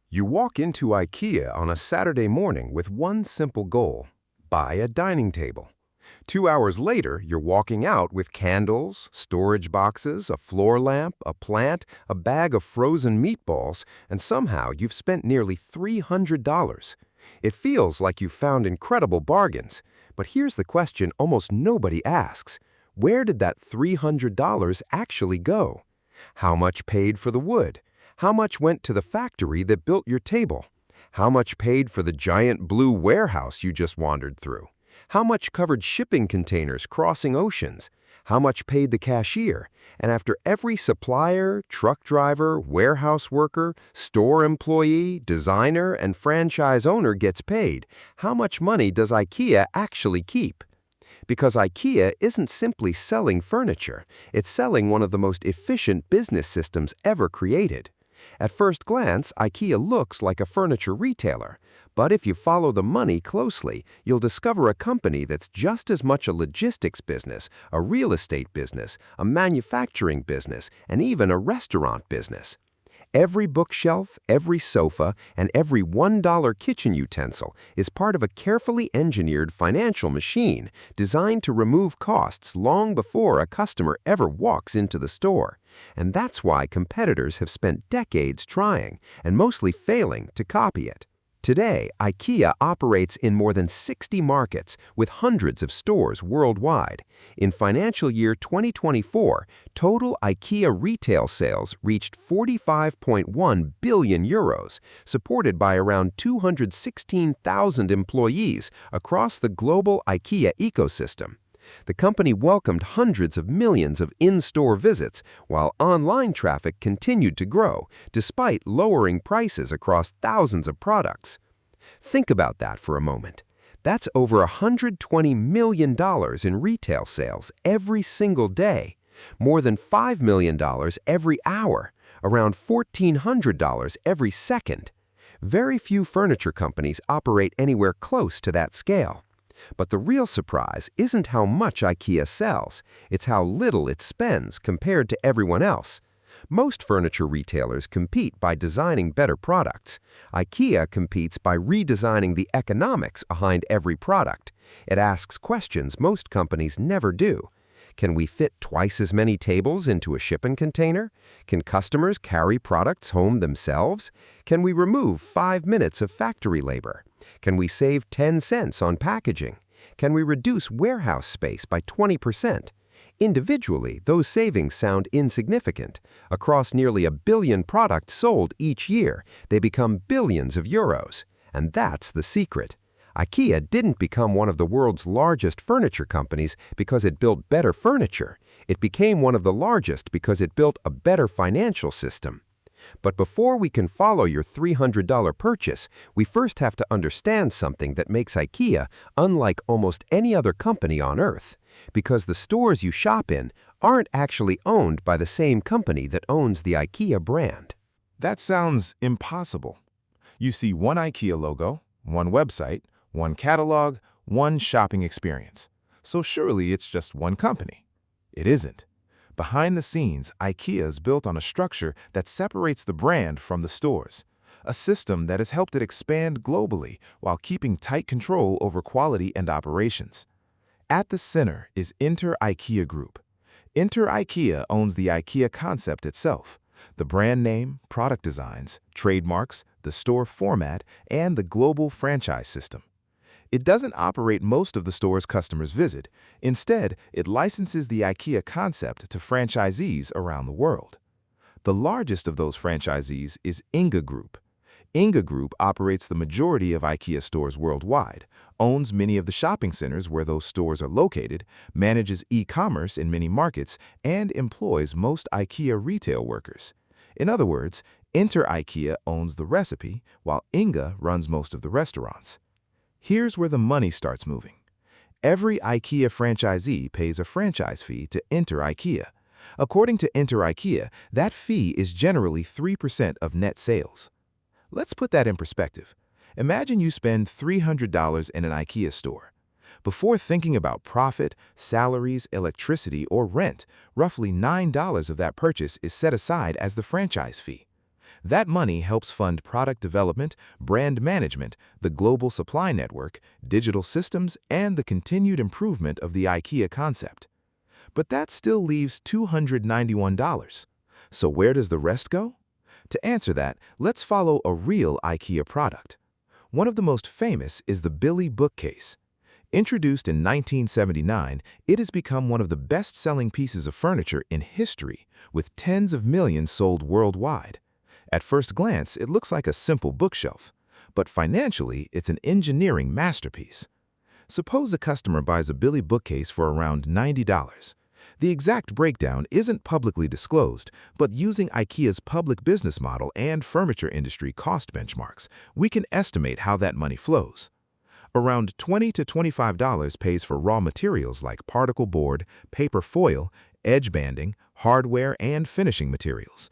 You walk into IKEA on a Saturday morning with one simple goal: buy a dining table. 2 hours later, you're walking out with candles, storage boxes, a floor lamp, a plant, a bag of frozen meatballs, and somehow you've spent nearly $300. It feels like you've found incredible bargains, but here's the question almost nobody asks. Where did that $300 actually go? How much paid for the wood? How much went to the factory that built your table? How much paid for the giant blue warehouse you just wandered through? How much covered shipping containers crossing oceans? How much paid the cashier? And after every supplier, truck driver, warehouse worker, store employee, designer, and franchise owner gets paid, how much money does IKEA actually keep? Because IKEA isn't simply selling furniture, it's selling one of the most efficient business systems ever created. At first glance, IKEA looks like a furniture retailer, but if you follow the money closely, you'll discover a company that's just as much a logistics business, a real estate business, a manufacturing business, and even a restaurant business. Every bookshelf, every sofa, and every $1 kitchen utensil is part of a carefully engineered financial machine designed to remove costs long before a customer ever walks into the store. And that's why competitors have spent decades trying, and mostly failing, to copy it. Today, IKEA operates in more than 60 markets with hundreds of stores worldwide. In financial year 2024, total IKEA retail sales reached 45.1 billion euros, supported by around 216,000 employees across the global IKEA ecosystem. The company welcomed hundreds of millions of in-store visits, while online traffic continued to grow, despite lowering prices across thousands of products. Think about that for a moment. That's over $120 million in retail sales every single day, more than $5 million every hour, around $1,400 every second. Very few furniture companies operate anywhere close to that scale. But the real surprise isn't how much IKEA sells, it's how little it spends compared to everyone else. Most furniture retailers compete by designing better products. IKEA competes by redesigning the economics behind every product. It asks questions most companies never do. Can we fit twice as many tables into a shipping container? Can customers carry products home themselves? Can we remove 5 minutes of factory labor? Can we save 10 cents on packaging? Can we reduce warehouse space by 20%? Individually, those savings sound insignificant. Across nearly 1 billion products sold each year, they become billions of euros. And that's the secret. IKEA didn't become one of the world's largest furniture companies because it built better furniture. It became one of the largest because it built a better financial system. But before we can follow your $300 purchase, we first have to understand something that makes IKEA unlike almost any other company on earth. Because the stores you shop in aren't actually owned by the same company that owns the IKEA brand. That sounds impossible. You see one IKEA logo, one website, one catalog, one shopping experience. So surely it's just one company. It isn't. Behind the scenes, IKEA is built on a structure that separates the brand from the stores, a system that has helped it expand globally while keeping tight control over quality and operations. At the center is IKEA Group. IKEA owns the IKEA concept itself, the brand name, product designs, trademarks, the store format, and the global franchise system. It doesn't operate most of the stores customers visit. Instead, it licenses the IKEA concept to franchisees around the world. The largest of those franchisees is Ingka Group. Ingka Group operates the majority of IKEA stores worldwide, owns many of the shopping centers where those stores are located, manages e-commerce in many markets, and employs most IKEA retail workers. In other words, IKEA owns the recipe, while Ingka runs most of the restaurants. Here's where the money starts moving. Every IKEA franchisee pays a franchise fee to IKEA. According to IKEA, that fee is generally 3% of net sales. Let's put that in perspective. Imagine you spend $300 in an IKEA store. Before thinking about profit, salaries, electricity, or rent, roughly $9 of that purchase is set aside as the franchise fee. That money helps fund product development, brand management, the global supply network, digital systems, and the continued improvement of the IKEA concept. But that still leaves $291. So where does the rest go? To answer that, let's follow a real IKEA product. One of the most famous is the Billy bookcase. Introduced in 1979, it has become one of the best-selling pieces of furniture in history, with tens of millions sold worldwide. At first glance, it looks like a simple bookshelf, but financially, it's an engineering masterpiece. Suppose a customer buys a Billy bookcase for around $90. The exact breakdown isn't publicly disclosed, but using IKEA's public business model and furniture industry cost benchmarks, we can estimate how that money flows. Around $20 to $25 pays for raw materials like particle board, paper foil, edge banding, hardware, and finishing materials.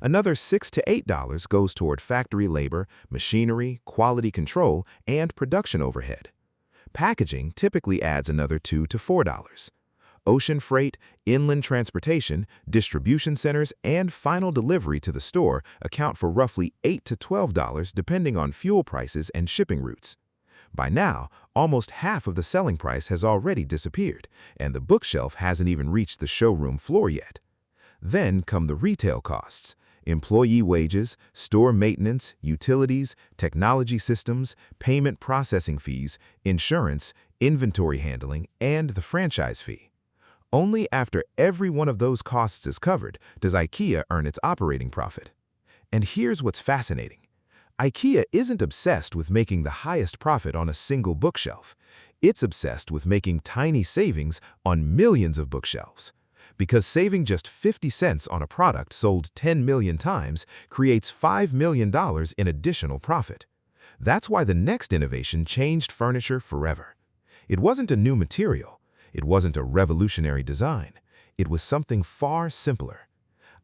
Another $6 to $8 goes toward factory labor, machinery, quality control, and production overhead. Packaging typically adds another $2 to $4. Ocean freight, inland transportation, distribution centers, and final delivery to the store account for roughly $8 to $12 depending on fuel prices and shipping routes. By now, almost half of the selling price has already disappeared, and the bookshelf hasn't even reached the showroom floor yet. Then come the retail costs: employee wages, store maintenance, utilities, technology systems, payment processing fees, insurance, inventory handling, and the franchise fee. Only after every one of those costs is covered does IKEA earn its operating profit. And here's what's fascinating. IKEA isn't obsessed with making the highest profit on a single bookshelf. It's obsessed with making tiny savings on millions of bookshelves. Because saving just 50 cents on a product sold 10 million times creates $5 million in additional profit. That's why the next innovation changed furniture forever. It wasn't a new material. It wasn't a revolutionary design. It was something far simpler.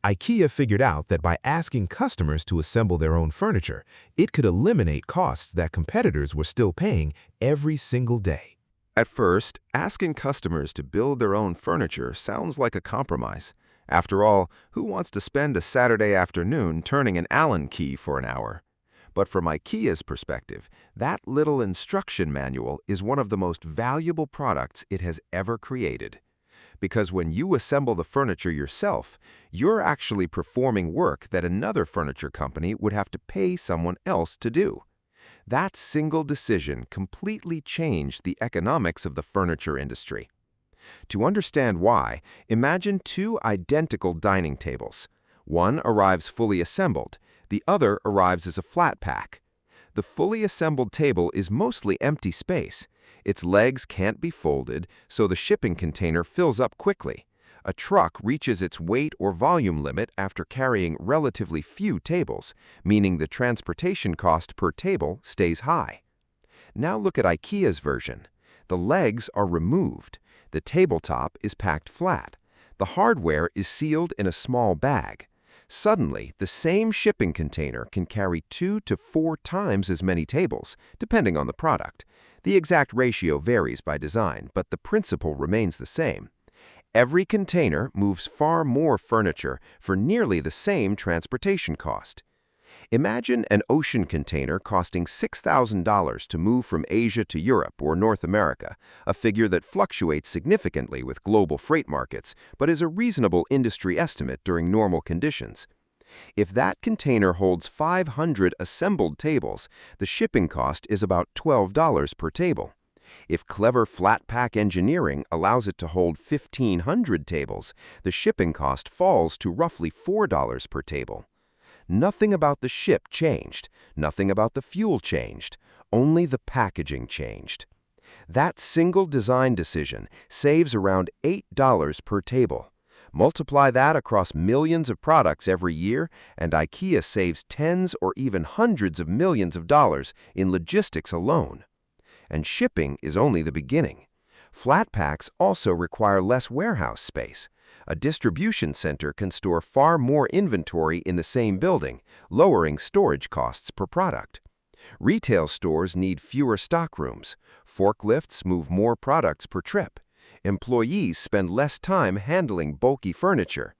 IKEA figured out that by asking customers to assemble their own furniture, it could eliminate costs that competitors were still paying every single day. At first, asking customers to build their own furniture sounds like a compromise. After all, who wants to spend a Saturday afternoon turning an Allen key for an hour? But from IKEA's perspective, that little instruction manual is one of the most valuable products it has ever created. Because when you assemble the furniture yourself, you're actually performing work that another furniture company would have to pay someone else to do. That single decision completely changed the economics of the furniture industry. To understand why, imagine two identical dining tables. One arrives fully assembled, the other arrives as a flat pack. The fully assembled table is mostly empty space. Its legs can't be folded, so the shipping container fills up quickly. A truck reaches its weight or volume limit after carrying relatively few tables, meaning the transportation cost per table stays high. Now look at IKEA's version. The legs are removed. The tabletop is packed flat. The hardware is sealed in a small bag. Suddenly, the same shipping container can carry 2 to 4 times as many tables, depending on the product. The exact ratio varies by design, but the principle remains the same. Every container moves far more furniture for nearly the same transportation cost. Imagine an ocean container costing $6,000 to move from Asia to Europe or North America, a figure that fluctuates significantly with global freight markets, but is a reasonable industry estimate during normal conditions. If that container holds 500 assembled tables, the shipping cost is about $12 per table. If clever flat pack engineering allows it to hold 1,500 tables, the shipping cost falls to roughly $4 per table. Nothing about the ship changed, nothing about the fuel changed, only the packaging changed. That single design decision saves around $8 per table. Multiply that across millions of products every year, and IKEA saves tens or even hundreds of millions of dollars in logistics alone. And shipping is only the beginning. Flat packs also require less warehouse space. A distribution center can store far more inventory in the same building, lowering storage costs per product. Retail stores need fewer stock rooms. Forklifts move more products per trip. Employees spend less time handling bulky furniture.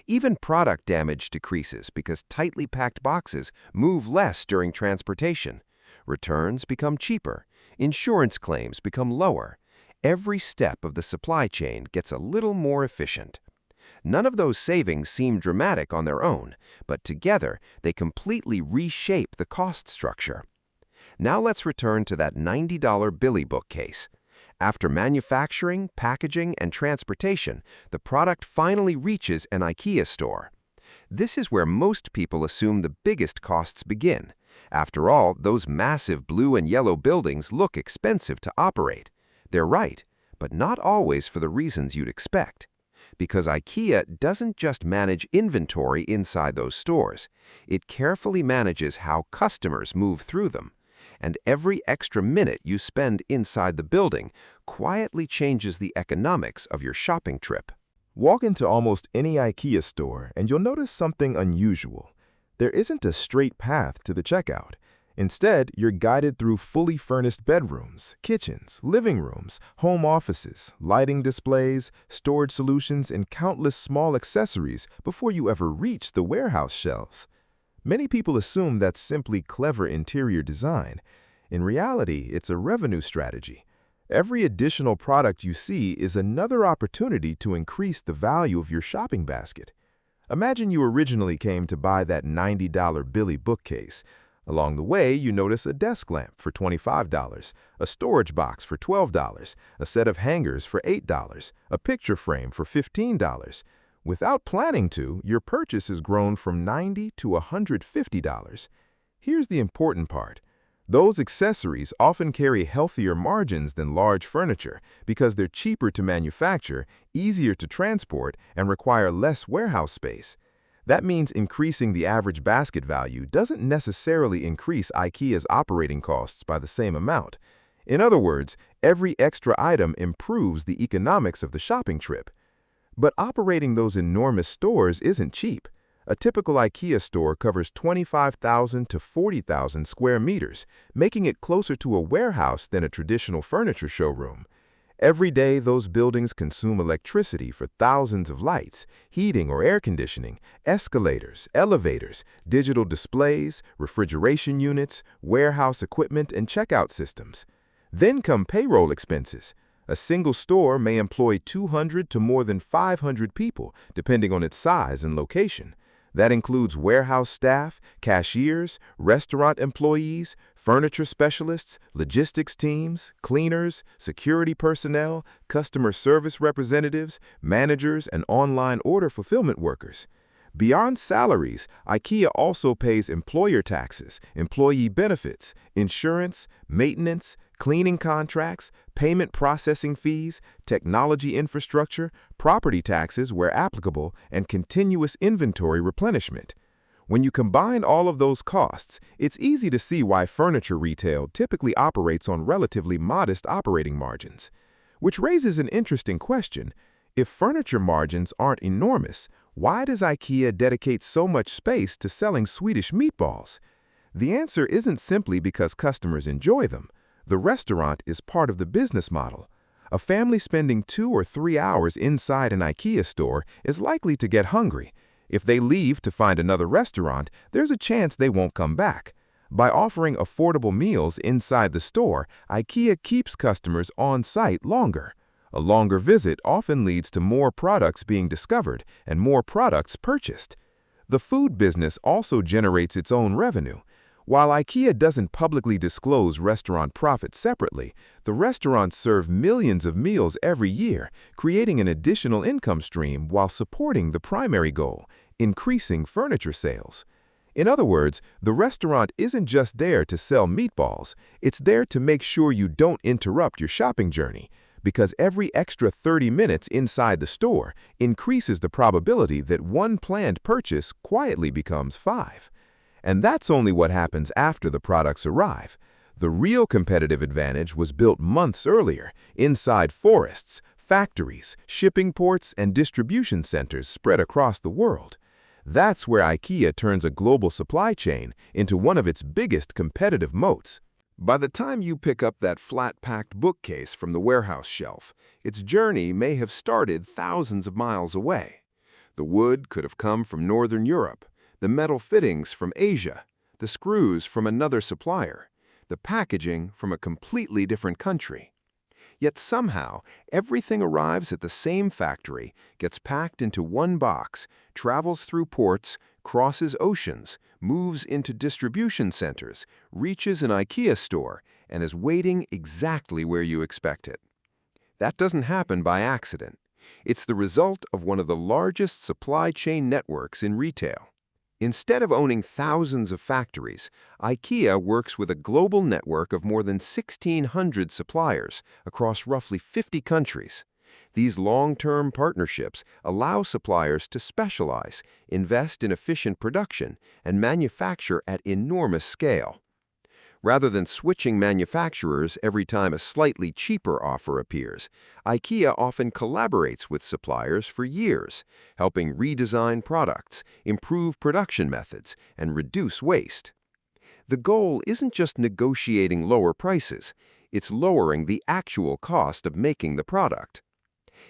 Even product damage decreases because tightly packed boxes move less during transportation. Returns become cheaper. Insurance claims become lower. Every step of the supply chain gets a little more efficient. None of those savings seem dramatic on their own, but together they completely reshape the cost structure. Now let's return to that $90 Billy bookcase. After manufacturing, packaging, and transportation, the product finally reaches an IKEA store. This is where most people assume the biggest costs begin. After all, those massive blue and yellow buildings look expensive to operate. They're right, but not always for the reasons you'd expect. Because IKEA doesn't just manage inventory inside those stores. It carefully manages how customers move through them. And every extra minute you spend inside the building quietly changes the economics of your shopping trip. Walk into almost any IKEA store and you'll notice something unusual. There isn't a straight path to the checkout. Instead, you're guided through fully furnished bedrooms, kitchens, living rooms, home offices, lighting displays, storage solutions, and countless small accessories before you ever reach the warehouse shelves. Many people assume that's simply clever interior design. In reality, it's a revenue strategy. Every additional product you see is another opportunity to increase the value of your shopping basket. Imagine you originally came to buy that $90 Billy bookcase. Along the way, you notice a desk lamp for $25, a storage box for $12, a set of hangers for $8, a picture frame for $15. Without planning to, your purchase has grown from $90 to $150. Here's the important part. Those accessories often carry healthier margins than large furniture because they're cheaper to manufacture, easier to transport, and require less warehouse space. That means increasing the average basket value doesn't necessarily increase IKEA's operating costs by the same amount. In other words, every extra item improves the economics of the shopping trip. But operating those enormous stores isn't cheap. A typical IKEA store covers 25,000 to 40,000 square meters, making it closer to a warehouse than a traditional furniture showroom. Every day, those buildings consume electricity for thousands of lights, heating or air conditioning, escalators, elevators, digital displays, refrigeration units, warehouse equipment, and checkout systems. Then come payroll expenses. A single store may employ 200 to more than 500 people, depending on its size and location. That includes warehouse staff, cashiers, restaurant employees, furniture specialists, logistics teams, cleaners, security personnel, customer service representatives, managers, and online order fulfillment workers. Beyond salaries, IKEA also pays employer taxes, employee benefits, insurance, maintenance, cleaning contracts, payment processing fees, technology infrastructure, property taxes where applicable, and continuous inventory replenishment. When you combine all of those costs, it's easy to see why furniture retail typically operates on relatively modest operating margins. Which raises an interesting question. If furniture margins aren't enormous, why does IKEA dedicate so much space to selling Swedish meatballs? The answer isn't simply because customers enjoy them. The restaurant is part of the business model. A family spending 2 or 3 hours inside an IKEA store is likely to get hungry. If they leave to find another restaurant, there's a chance they won't come back. By offering affordable meals inside the store, IKEA keeps customers on site longer. A longer visit often leads to more products being discovered and more products purchased. The food business also generates its own revenue. While IKEA doesn't publicly disclose restaurant profits separately, the restaurants serve millions of meals every year, creating an additional income stream while supporting the primary goal, increasing furniture sales. In other words, the restaurant isn't just there to sell meatballs, it's there to make sure you don't interrupt your shopping journey, because every extra 30 minutes inside the store increases the probability that one planned purchase quietly becomes 5. And that's only what happens after the products arrive. The real competitive advantage was built months earlier, inside forests, factories, shipping ports, and distribution centers spread across the world. That's where IKEA turns a global supply chain into one of its biggest competitive moats. By the time you pick up that flat-packed bookcase from the warehouse shelf, its journey may have started thousands of miles away. The wood could have come from Northern Europe, the metal fittings from Asia, the screws from another supplier, the packaging from a completely different country. Yet somehow, everything arrives at the same factory, gets packed into one box, travels through ports, crosses oceans, moves into distribution centers, reaches an IKEA store, and is waiting exactly where you expect it. That doesn't happen by accident. It's the result of one of the largest supply chain networks in retail. Instead of owning thousands of factories, IKEA works with a global network of more than 1,600 suppliers across roughly 50 countries. These long-term partnerships allow suppliers to specialize, invest in efficient production, and manufacture at enormous scale. Rather than switching manufacturers every time a slightly cheaper offer appears, IKEA often collaborates with suppliers for years, helping redesign products, improve production methods, and reduce waste. The goal isn't just negotiating lower prices, it's lowering the actual cost of making the product.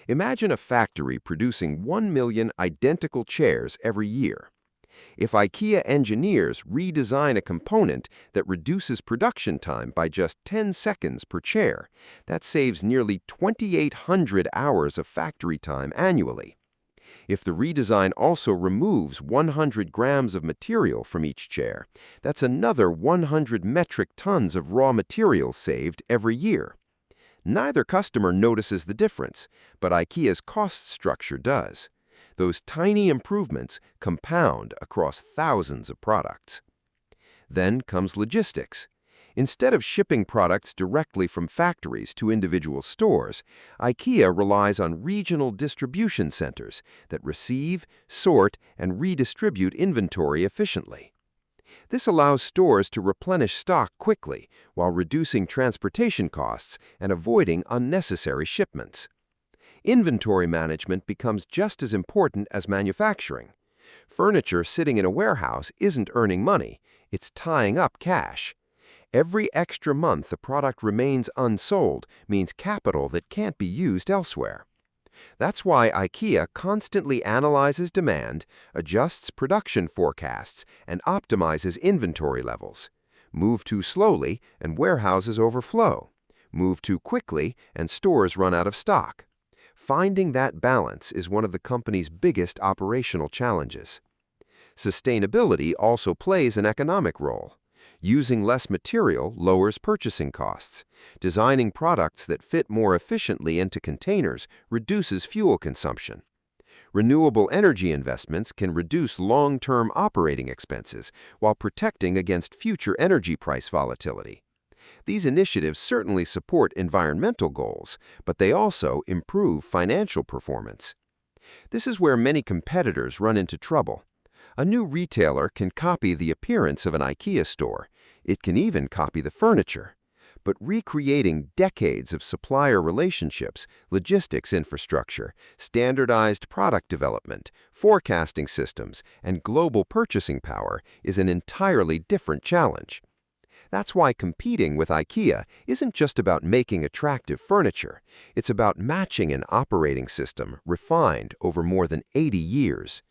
Imagine a factory producing 1 million identical chairs every year. If IKEA engineers redesign a component that reduces production time by just 10 seconds per chair, that saves nearly 2,800 hours of factory time annually. If the redesign also removes 100 grams of material from each chair, that's another 100 metric tons of raw materials saved every year. Neither customer notices the difference, but IKEA's cost structure does. Those tiny improvements compound across thousands of products. Then comes logistics. Instead of shipping products directly from factories to individual stores, IKEA relies on regional distribution centers that receive, sort, and redistribute inventory efficiently. This allows stores to replenish stock quickly while reducing transportation costs and avoiding unnecessary shipments. Inventory management becomes just as important as manufacturing. Furniture sitting in a warehouse isn't earning money, it's tying up cash. Every extra month the product remains unsold means capital that can't be used elsewhere. That's why IKEA constantly analyzes demand, adjusts production forecasts, and optimizes inventory levels. Move too slowly and warehouses overflow. Move too quickly and stores run out of stock. Finding that balance is one of the company's biggest operational challenges. Sustainability also plays an economic role. Using less material lowers purchasing costs. Designing products that fit more efficiently into containers reduces fuel consumption. Renewable energy investments can reduce long-term operating expenses while protecting against future energy price volatility. These initiatives certainly support environmental goals, but they also improve financial performance. This is where many competitors run into trouble. A new retailer can copy the appearance of an IKEA store. It can even copy the furniture. But recreating decades of supplier relationships, logistics infrastructure, standardized product development, forecasting systems, and global purchasing power is an entirely different challenge. That's why competing with IKEA isn't just about making attractive furniture. It's about matching an operating system refined over more than 80 years.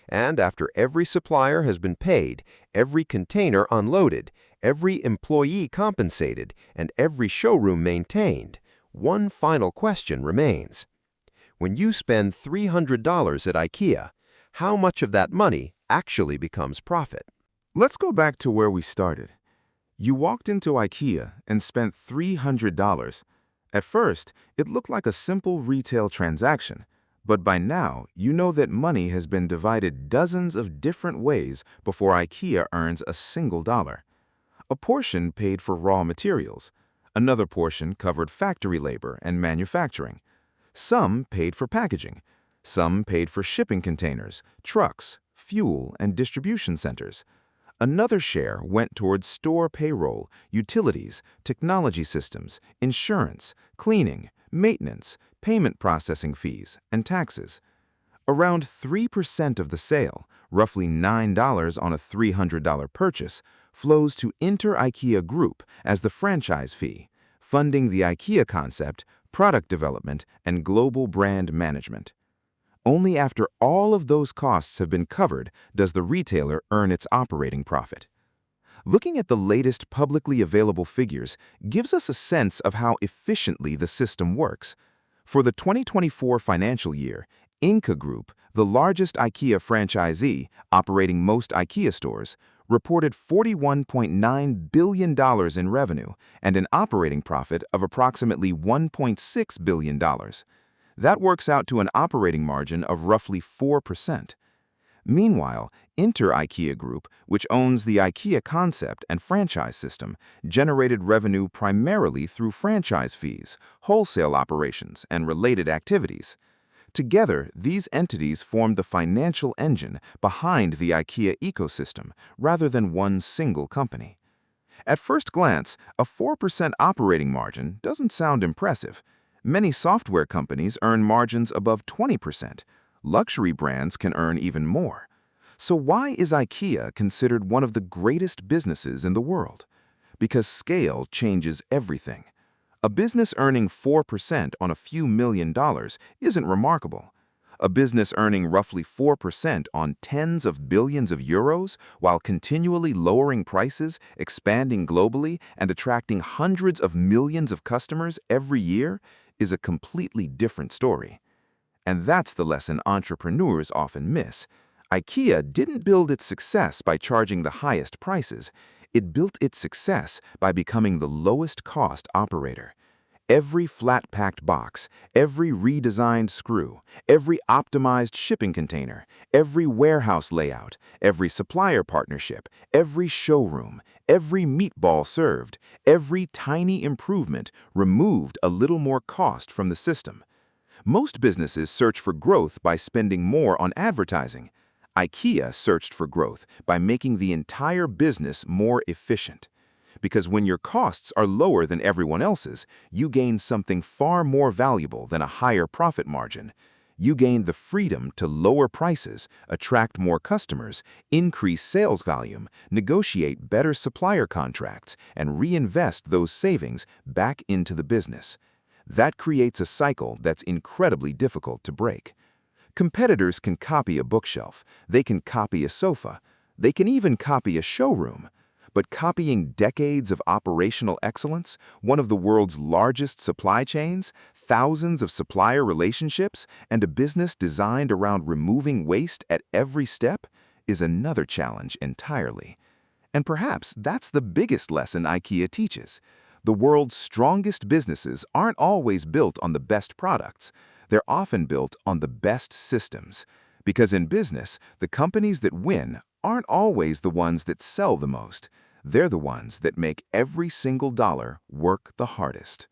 And after every supplier has been paid, every container unloaded, every employee compensated, and every showroom maintained, one final question remains. When you spend $300 at IKEA, how much of that money actually becomes profit? Let's go back to where we started. You walked into IKEA and spent $300. At first, it looked like a simple retail transaction, but by now, you know that money has been divided dozens of different ways before IKEA earns a single dollar. A portion paid for raw materials. Another portion covered factory labor and manufacturing. Some paid for packaging. Some paid for shipping containers, trucks, fuel, and distribution centers. Another share went towards store payroll, utilities, technology systems, insurance, cleaning, maintenance, payment processing fees, and taxes. Around 3% of the sale, roughly $9 on a $300 purchase, flows to Inter-IKEA Group as the franchise fee, funding the IKEA concept, product development, and global brand management. Only after all of those costs have been covered does the retailer earn its operating profit. Looking at the latest publicly available figures gives us a sense of how efficiently the system works. For the 2024 financial year, Ingka Group, the largest IKEA franchisee operating most IKEA stores, reported $41.9 billion in revenue and an operating profit of approximately $1.6 billion. That works out to an operating margin of roughly 4%. Meanwhile, IKEA Group, which owns the IKEA concept and franchise system, generated revenue primarily through franchise fees, wholesale operations, and related activities. Together, these entities form the financial engine behind the IKEA ecosystem rather than one single company. At first glance, a 4% operating margin doesn't sound impressive. Many software companies earn margins above 20%. Luxury brands can earn even more. So why is IKEA considered one of the greatest businesses in the world? Because scale changes everything. A business earning 4% on a few $1,000,000 isn't remarkable. A business earning roughly 4% on tens of billions of euros while continually lowering prices, expanding globally, and attracting hundreds of millions of customers every year is a completely different story. And that's the lesson entrepreneurs often miss. IKEA didn't build its success by charging the highest prices. It built its success by becoming the lowest cost operator. Every flat-packed box, every redesigned screw, every optimized shipping container, every warehouse layout, every supplier partnership, every showroom, every meatball served, every tiny improvement removed a little more cost from the system. Most businesses search for growth by spending more on advertising. IKEA searched for growth by making the entire business more efficient. Because when your costs are lower than everyone else's, you gain something far more valuable than a higher profit margin. You gain the freedom to lower prices, attract more customers, increase sales volume, negotiate better supplier contracts, and reinvest those savings back into the business. That creates a cycle that's incredibly difficult to break. Competitors can copy a bookshelf, they can copy a sofa, they can even copy a showroom. But copying decades of operational excellence, one of the world's largest supply chains, thousands of supplier relationships, and a business designed around removing waste at every step is another challenge entirely. And perhaps that's the biggest lesson IKEA teaches. The world's strongest businesses aren't always built on the best products. They're often built on the best systems. Because in business, the companies that win aren't always the ones that sell the most. They're the ones that make every single dollar work the hardest.